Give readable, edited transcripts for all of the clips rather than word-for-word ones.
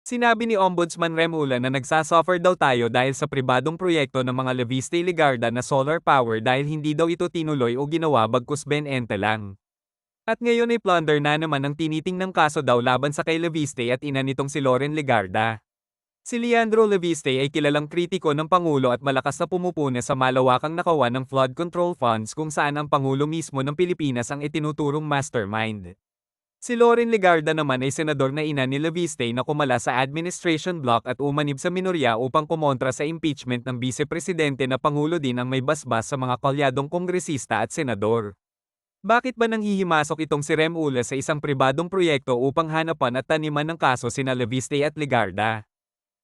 Sinabi ni Ombudsman Remulla na nagsasuffer daw tayo dahil sa pribadong proyekto ng mga Leviste Ligarda na solar power dahil hindi daw ito tinuloy o ginawa bagkus benente lang. At ngayon ay plunder na naman ang tinitingnang kaso daw laban sa kay Leviste at ina nitong si Loren Legarda. Si Leandro Leviste ay kilalang kritiko ng Pangulo at malakas na pumupuna sa malawakang nakawan ng flood control funds kung saan ang Pangulo mismo ng Pilipinas ang itinuturong mastermind. Si Loren Legarda naman ay senador na ina ni Leviste na kumala sa administration block at umanib sa minorya upang kumontra sa impeachment ng vice-presidente na Pangulo din ang may basbas sa mga kalyadong kongresista at senador. Bakit ba nanghihimasok itong si Remulla sa isang pribadong proyekto upang hanapan at taniman ng kaso sina Leviste at Legarda?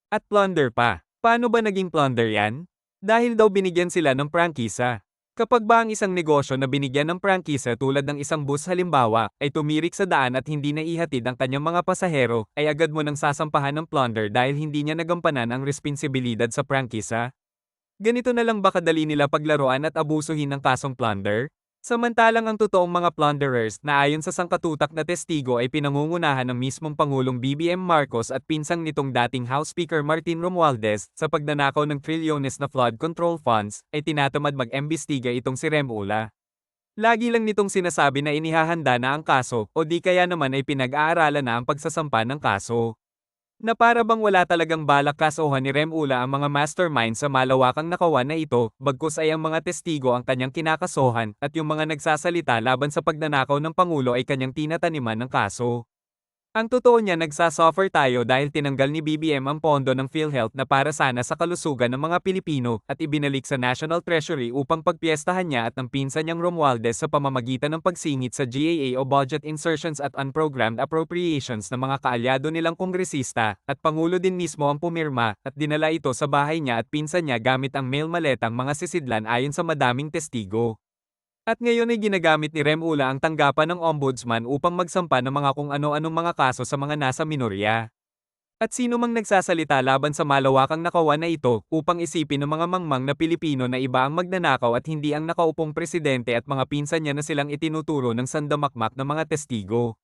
At plunder pa. Paano ba naging plunder yan? Dahil daw binigyan sila ng prangkisa. Kapag ba ang isang negosyo na binigyan ng prangkisa tulad ng isang bus halimbawa, ay tumirik sa daan at hindi na ihatid ang kanyang mga pasahero, ay agad mo nang sasampahan ng plunder dahil hindi niya nagampanan ang responsibilidad sa prangkisa? Ganito na lang ba kadali nila paglaruan at abusuhin ng kasong plunder? Samantalang ang totoong mga plunderers na ayon sa sangkatutak na testigo ay pinangungunahan ng mismong Pangulong BBM Marcos at pinsang nitong dating House Speaker Martin Romualdez sa pagnanakaw ng trilyones na flood control funds, ay tinatamad mag-embestiga itong si Remulla. Lagi lang nitong sinasabi na inihahanda na ang kaso o di kaya naman ay pinag-aaralan na ang pagsasampa ng kaso. Na para bang wala talagang balak kasuhan ni Remulla ang mga mastermind sa malawakang nakawan na ito, bagkus ay ang mga testigo ang kanyang kinakasuhan at yung mga nagsasalita laban sa pagnanakaw ng Pangulo ay kanyang tinataniman ng kaso. Ang totoo niya nagsasuffer tayo dahil tinanggal ni BBM ang pondo ng PhilHealth na para sana sa kalusugan ng mga Pilipino at ibinalik sa National Treasury upang pagpiestahan niya at ng pinsan niyang Romualdez sa pamamagitan ng pagsingit sa GAA o Budget Insertions at Unprogrammed Appropriations ng mga kaalyado nilang kongresista, at Pangulo din mismo ang pumirma at dinala ito sa bahay niya at pinsan niya gamit ang mail maletang mga sisidlan ayon sa madaming testigo. At ngayon ay ginagamit ni Remulla ang tanggapan ng ombudsman upang magsampa ng mga kung ano-anong mga kaso sa mga nasa minorya. At sino mang nagsasalita laban sa malawakang nakawan na ito upang isipin ng mga mangmang na Pilipino na iba ang magnanakaw at hindi ang nakaupong presidente at mga pinsan niya na silang itinuturo ng sandamakmak ng mga testigo.